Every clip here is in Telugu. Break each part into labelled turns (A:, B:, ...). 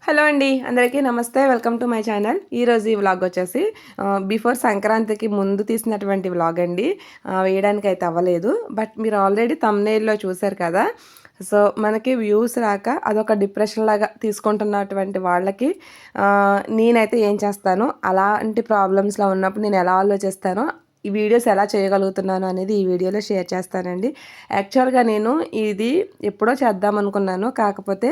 A: హలో అండి, అందరికీ నమస్తే. Welcome to my channel. ఈరోజు ఈ వ్లాగ్ వచ్చేసి బిఫోర్ సంక్రాంతికి ముందు తీసినటువంటి వ్లాగ్ అండి. వేయడానికి అయితే అవ్వలేదు, బట్ మీరు ఆల్రెడీ థంబ్నెయిల్లో చూశారు కదా. సో మనకి వ్యూస్ రాక అదొక డిప్రెషన్ లాగా తీసుకుంటున్నటువంటి వాళ్ళకి నేనైతే ఏం చేస్తాను, అలాంటి ప్రాబ్లమ్స్లో ఉన్నప్పుడు నేను ఎలా ఆలోచిస్తానో, ఈ వీడియోస్ ఎలా చేయగలుగుతున్నాను అనేది ఈ వీడియోలో షేర్ చేస్తానండి. యాక్చువల్గా నేను ఇది ఎప్పుడో చేద్దాం అనుకున్నాను, కాకపోతే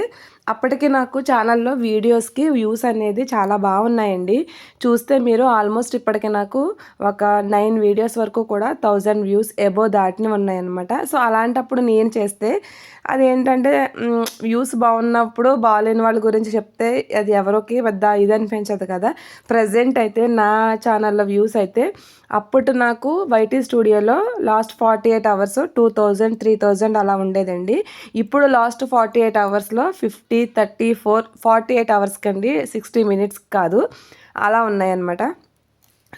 A: అప్పటికి నాకు ఛానల్లో వీడియోస్కి వ్యూస్ అనేది చాలా బాగున్నాయండి. చూస్తే మీరు ఆల్మోస్ట్ ఇప్పటికి నాకు ఒక 9 వీడియోస్ వరకు కూడా 1000 వ్యూస్ ఎబో దాటిని ఉన్నాయన్నమాట. సో అలాంటప్పుడు నేను చేస్తే అదేంటంటే వ్యూస్ బాగున్నప్పుడు బాగాలేని వాళ్ళ గురించి చెప్తే అది ఎవరికి పెద్ద ఇది అనిపించదు కదా. ప్రజెంట్ అయితే నా ఛానల్లో వ్యూస్ అయితే అప్పుడు నాకు వైటీ స్టూడియోలో లాస్ట్ 48 అవర్స్ 2000 3000 అలా ఉండేదండి. ఇప్పుడు లాస్ట్ 48 అవర్స్లో 50 34 48 అవర్స్కి అండి, 60 మినిట్స్ కాదు, అలా ఉన్నాయన్నమాట.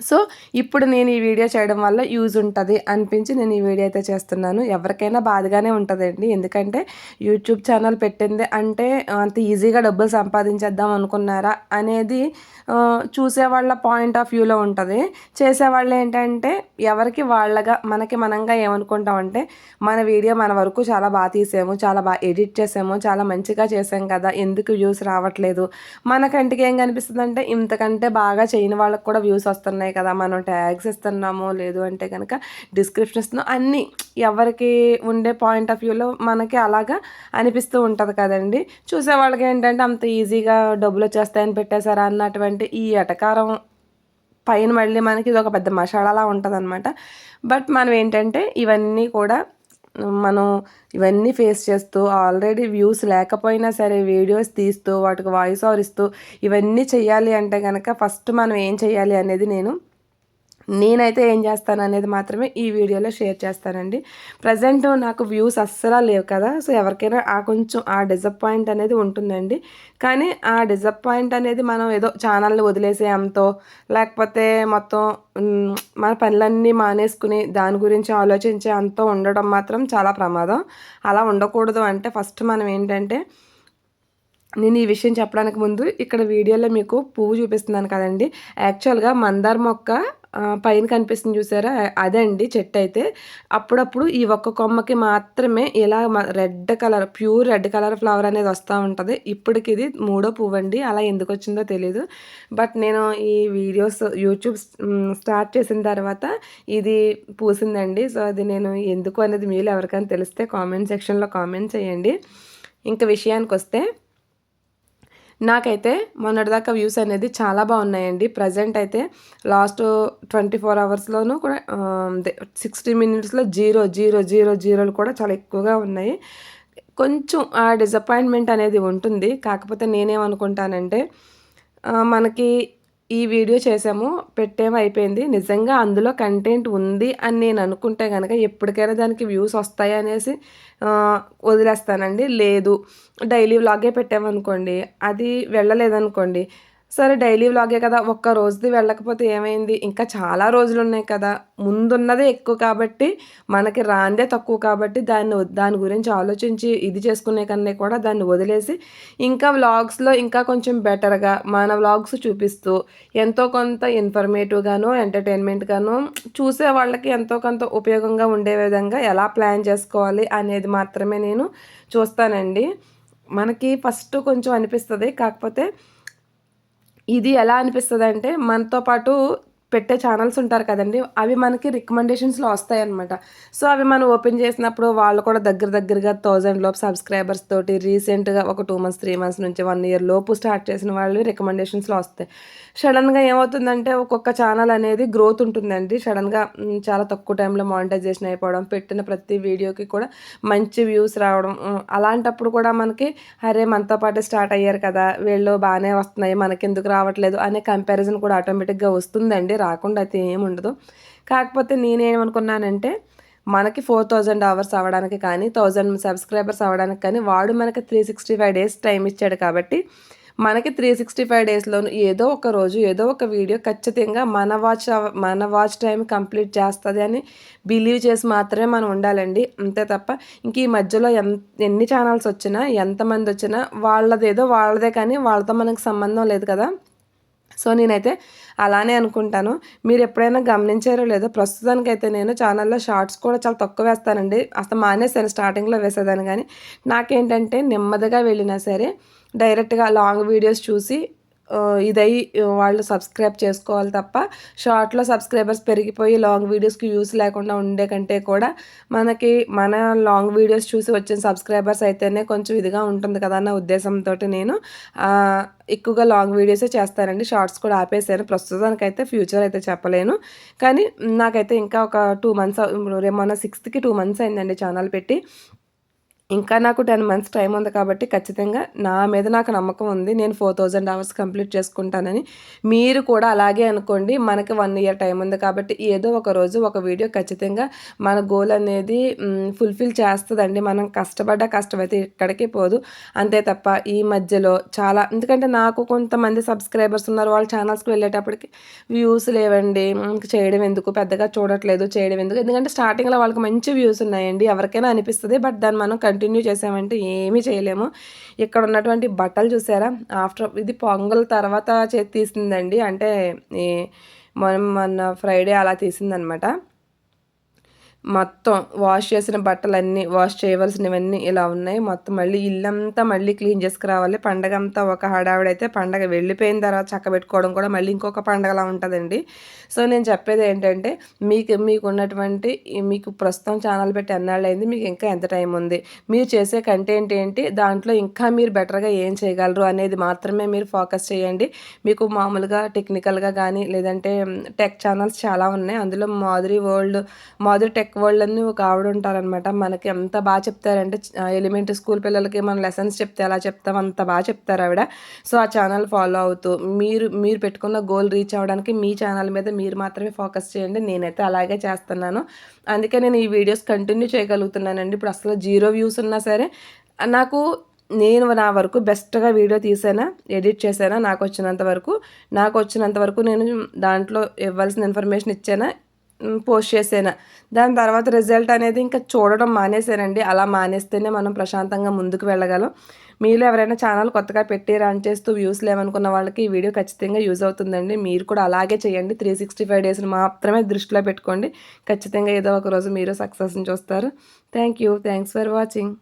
A: సో ఇప్పుడు నేను ఈ వీడియో చేయడం వల్ల యూజ్ ఉంటుంది అనిపించి నేను ఈ వీడియో అయితే చేస్తున్నాను. ఎవరికైనా బాధగానే ఉంటుందండి, ఎందుకంటే యూట్యూబ్ ఛానల్ పెట్టింది అంటే అంత ఈజీగా డబ్బులు సంపాదించేద్దాం అనుకున్నారా అనేది చూసేవాళ్ళ పాయింట్ ఆఫ్ వ్యూలో ఉంటుంది. చేసేవాళ్ళు ఏంటంటే ఎవరికి వాళ్ళగా మనకి మనంగా ఏమనుకుంటామంటే మన వీడియో మన వరకు చాలా బాగా తీసాము, చాలా బాగా ఎడిట్ చేసాము, చాలా మంచిగా చేసాం కదా, ఎందుకు వ్యూస్ రావట్లేదు, మన కంటికి ఏం కనిపిస్తుంది అంటే ఇంతకంటే బాగా చేయని వాళ్ళకి కూడా వ్యూస్ వస్తున్నాయి కదా, మనం ట్యాగ్స్ ఇస్తున్నాము, లేదు అంటే కనుక డిస్క్రిప్షన్ ఇస్తున్నాం, అన్నీ ఎవరికి ఉండే పాయింట్ ఆఫ్ వ్యూలో మనకి అలాగా అనిపిస్తూ ఉంటుంది కదండి. చూసే వాళ్ళకి ఏంటంటే అంత ఈజీగా డబ్బులు వచ్చేస్తాయని పెట్టేశారా అన్నటువంటి ఈ ఎటకారం పైన మళ్ళీ మనకి ఇది ఒక పెద్ద మసాలాలా ఉంటుంది అనమాట. బట్ మనం ఏంటంటే ఇవన్నీ కూడా మనం ఇవన్నీ ఫేస్ చేస్తూ ఆల్రెడీ వ్యూస్ లేకపోయినా సరే వీడియోస్ తీస్తూ వాటికి వాయిస్ ఓవర్ ఇస్తూ ఇవన్నీ చెయ్యాలి అంటే కనుక ఫస్ట్ మనం ఏం చెయ్యాలి అనేది నేనైతే ఏం చేస్తాను అనేది మాత్రమే ఈ వీడియోలో షేర్ చేస్తానండి. ప్రజెంట్ నాకు వ్యూస్ అస్సలు లేవు కదా, సో ఎవరికైనా కొంచెం ఆ డిసప్పాయింట్ అనేది ఉంటుందండి. కానీ ఆ డిసప్పాయింట్ అనేది మనం ఏదో ఛానల్ని వదిలేసే అంతో, లేకపోతే మొత్తం మన పనులన్నీ మానేసుకుని దాని గురించి ఆలోచించే అంతో ఉండడం మాత్రం చాలా ప్రమాదం. అలా ఉండకూడదు అంటే ఫస్ట్ మనం ఏంటంటే, నేను ఈ విషయం చెప్పడానికి ముందు ఇక్కడ వీడియోలో మీకు పువ్వు చూపిస్తున్నాను కదండి. యాక్చువల్గా మందార మొక్క పైన కనిపిస్తుంది చూసారా, అదే అండి చెట్టు అయితే. అప్పుడప్పుడు ఈ ఒక్క కొమ్మకి మాత్రమే ఇలా red colour, pure red colour flower అనేది వస్తూ ఉంటుంది. ఇప్పటికి ఇది 3వ పువ్వు అండి, అలా ఎందుకు వచ్చిందో తెలీదు. బట్ నేను ఈ వీడియోస్ యూట్యూబ్ స్టార్ట్ చేసిన తర్వాత ఇది పూసిందండి. సో అది నేను ఎందుకు అనేది మీరు ఎవరికైనా తెలిస్తే కామెంట్ సెక్షన్లో కామెంట్ చేయండి. ఇంకా విషయానికి వస్తే, నాకైతే మొన్నటిదాకా వ్యూస్ అనేది చాలా బాగున్నాయండి. ప్రజెంట్ అయితే లాస్ట్ 24 అవర్స్లోనూ కూడా 60 మినిట్స్లో 0 కూడా చాలా ఎక్కువగా ఉన్నాయి. కొంచెం ఆ డిసప్పాయింట్మెంట్ అనేది ఉంటుంది. కాకపోతే నేనేమనుకుంటానంటే మనకి ఈ వీడియో చేసాము, పెట్టేమో అయిపోయింది, నిజంగా అందులో కంటెంట్ ఉంది అని నేను అనుకుంటే కనుక ఎప్పటికైనా దానికి వ్యూస్ వస్తాయి అనేసి వదిలేస్తానండి. లేదు డైలీ వ్లాగే పెట్టామనుకోండి, అది వెళ్ళలేదనుకోండి, సరే డైలీ వ్లాగే కదా, ఒక్క రోజుది వెళ్ళకపోతే ఏమైంది, ఇంకా చాలా రోజులు ఉన్నాయి కదా, ముందున్నదే ఎక్కువ కాబట్టి మనకి రాందే తక్కువ కాబట్టి దాని గురించి ఆలోచించి ఇది చేసుకునే కన్నా కూడా దాన్ని వదిలేసి ఇంకా వ్లాగ్స్లో ఇంకా కొంచెం బెటర్గా మన వ్లాగ్స్ చూపిస్తూ ఎంతో కొంత ఇన్ఫర్మేటివ్గాను ఎంటర్టైన్మెంట్గాను చూసే వాళ్ళకి ఎంతో కొంత ఉపయోగంగా ఉండే విధంగా ఎలా ప్లాన్ చేసుకోవాలి అనేది మాత్రమే నేను చూస్తానండి. మనకి ఫస్ట్ కొంచెం అనిపిస్తుంది, కాకపోతే ఇది ఎలా అనిపిస్తుంది అంటే మనతో పాటు పెట్టే ఛానల్స్ ఉంటారు కదండి, అవి మనకి రికమెండేషన్స్లో వస్తాయన్నమాట. సో అవి మనం ఓపెన్ చేసినప్పుడు వాళ్ళు కూడా దగ్గరగా 1000 లోపు సబ్స్క్రైబర్స్ తోటి రీసెంట్గా ఒక 2 మంత్స్ 3 మంత్స్ నుంచి 1 ఇయర్ లోపు స్టార్ట్ చేసిన వాళ్ళు రికమెండేషన్స్లో వస్తాయి. సడన్గా ఏమవుతుందంటే ఒక్కొక్క ఛానల్ అనేది గ్రోత్ ఉంటుందండి. సడన్గా చాలా తక్కువ టైంలో మానిటైజేషన్ అయిపోవడం, పెట్టిన ప్రతి వీడియోకి కూడా మంచి వ్యూస్ రావడం, అలాంటప్పుడు కూడా మనకి అరే మనతో పాటు స్టార్ట్ అయ్యారు కదా, వీళ్ళు బాగానే వస్తున్నాయి, మనకెందుకు రావట్లేదు అనే కంపారిజన్ కూడా ఆటోమేటిక్గా వస్తుందండి, రాకుండా అయితే ఏముండదు. కాకపోతే నేనేమనుకున్నానంటే మనకి 4000 అవర్స్ అవ్వడానికి కానీ 1000 సబ్స్క్రైబర్స్ అవ్వడానికి కానీ వాడు మనకి 365 డేస్ టైం ఇచ్చాడు కాబట్టి మనకి 365 డేస్‌లోను ఏదో ఒక రోజు, ఏదో ఒక వీడియో ఖచ్చితంగా మన వాచ్ టైమ్ కంప్లీట్ చేస్తది అని బిలీవ్ చేసి మాత్రమే మనం ఉండాలండి. అంతే తప్ప ఇంక ఈ మధ్యలో ఎన్ని ఛానల్స్ వచ్చినా, ఎంతమందొచ్చినా వాళ్ళదేదో వాళ్ళదే కానీ వాళ్ళతో మనకు సంబంధం లేదు కదా! సో, నేనైతే అలానే అనుకుంటాను. మీరెప్పుడైనా గమనించారో లేదో ప్రస్తుతానికైతే నేను ఛానల్‌లో షార్ట్స్ కూడా చాలా తక్కువ వేస్తానండి. అసలు మానేశాను, స్టార్టింగ్‌లో వేసేదాన్ని గానీ, నాకేంటంటే నెమ్మదిగా వెళ్ళినా సరే డైరెక్ట్‌గా లాంగ్ వీడియోస్ చూసి వాళ్ళు సబ్స్క్రైబ్ చేసుకోవాలి తప్ప షార్ట్‌లో సబ్స్క్రైబర్స్ పెరిగిపోయి లాంగ్ వీడియోస్‌కి వ్యూస్ లేకుండా ఉండే కంటే కూడా మన లాంగ్ వీడియోస్ చూసి వచ్చిన సబ్స్క్రైబర్స్ అయితేనే కొంచెం ఇదిగా ఉంటుంది కదా అన్న ఉద్దేశంతోటి నేను ఎక్కువగా లాంగ్ వీడియోసే చేస్తానండి. షార్ట్స్ కూడా ఆపేసాను. ప్రస్తుతానికైతే ఫ్యూచర్ అయితే చెప్పలేను. కానీ నాకైతే ఇంకా ఒక 2 మంత్స్ మొన్న 6థ్‌కి 2 మంత్స్ అయిందండి ఛానల్ పెట్టి. ఇంకా నాకు 10 మంత్స్ టైం ఉంది కాబట్టి ఖచ్చితంగా నా మీద నాకు నమ్మకం ఉంది. నేను 4000 అవర్స్ కంప్లీట్ చేసుకుంటానని. మీరు కూడా అలాగే అనుకోండి. మనకి 1 ఇయర్ టైం ఉంది కాబట్టి ఏదో ఒక రోజు ఒక వీడియో ఖచ్చితంగా మన గోల్ అనేది ఫుల్‌ఫిల్ చేస్తదండి. మనం కష్టపడ్డ కష్టమైతే ఎక్కడికి పోదు. అంతే తప్ప ఈ మధ్యలో ఎందుకంటే నాకు కొంతమంది సబ్స్క్రైబర్స్ ఉన్నారు. వాళ్ళ ఛానల్స్‌కి వెళ్ళేటప్పటికి వ్యూస్ లేవండి. ఇంక చేయడం ఎందుకు, పెద్దగా చూడట్లేదు, చేయడం ఎందుకు. ఎందుకంటే స్టార్టింగ్‌లో వాళ్ళకి మంచి వ్యూస్ ఉన్నాయండి. ఎవరికైనా అనిపిస్తది. బట్ దాన్ని మనం కంటిన్యూ చేసామంటే ఏమీ చేయలేము. ఇక్కడ ఉన్నటువంటి బట్టలు చూసారా? ఇది పొంగల్ తర్వాత తీసిందండి. అంటే ఈ మొన్న ఫ్రైడే అలా తీసిందనమాట. మొత్తం వాష్ చేసిన బట్టలన్నీ, వాష్ చేయవలసినవన్నీ ఇలా ఉన్నాయి. మొత్తం మళ్ళీ ఇల్లంతా మళ్ళీ క్లీన్ చేసుకురావాలి. పండగంతా ఒక హడావిడైతే పండగ వెళ్ళిపోయిన తర్వాత చక్కబెట్టుకోవడం కూడా మళ్ళీ ఇంకొక పండగలా ఉంటదండి. సో, నేను చెప్పేది ఏంటంటే మీకున్నటువంటి మీకు ప్రస్తుతం ఛానల్ పెట్టి ఎన్నాళ్ళయింది? మీకు ఇంకా ఎంత టైం ఉంది? మీరు చేసే కంటెంట్ ఏంటి? దాంట్లో ఇంకా మీరు బెటర్‌గా ఏం చేయగలరు అనేది మాత్రమే మీరు ఫోకస్ చేయండి. మీకు మామూలుగా టెక్నికల్‌గా గానీ, లేదంటే టెక్ ఛానల్స్ చాలా ఉన్నాయి. అందులో మాధురి టెక్ వరల్డ్ అని ఒక ఆవిడ ఉంటారనమాట. మనకి ఎంత బాగా చెప్తారంటే ఎలిమెంటరీ స్కూల్ పిల్లలకి మనం లెసన్స్ చెప్తే ఎలా చెప్తాం అంత బాగా చెప్తారు ఆవిడ. సో, ఆ ఛానల్ ఫాలో అవుతూ మీరు పెట్టుకున్న గోల్ రీచ్ అవ్వడానికి మీ ఛానల్ మీద మీరు మాత్రమే ఫోకస్ చేయండి. నేనైతే అలాగే చేస్తున్నాను. అందుకే నేను ఈ వీడియోస్ కంటిన్యూ చేయగలుగుతున్నానండి. ఇప్పుడు అసలు 0 వ్యూస్ ఉన్నా సరే నేను నా వరకు బెస్ట్‌గా వీడియో తీసానా, ఎడిట్ చేశానా నాకొచ్చినంత వరకు నేను దాంట్లో ఇవ్వాల్సిన ఇన్ఫర్మేషన్ ఇచ్చానా, పోస్ట్ చేసేనా. దాని తర్వాత రిజల్ట్ అనేది ఇంకా చూడడం మానేసానండి. అలా మానేస్తేనే మనం ప్రశాంతంగా ముందుకు వెళ్ళగలం. మీలో ఎవరైనా ఛానల్ కొత్తగా పెట్టి రన్ చేస్తూ వ్యూస్ లేవనుకున్న వాళ్ళకి ఈ వీడియో ఖచ్చితంగా యూజ్ అవుతుందండి. మీరు కూడా అలాగే చేయండి. 365 డేస్‌ని మాత్రమే దృష్టిలో పెట్టుకోండి. ఖచ్చితంగా ఏదో ఒక రోజు మీరు సక్సెస్‌ని చూస్తారు. Thanks for watching.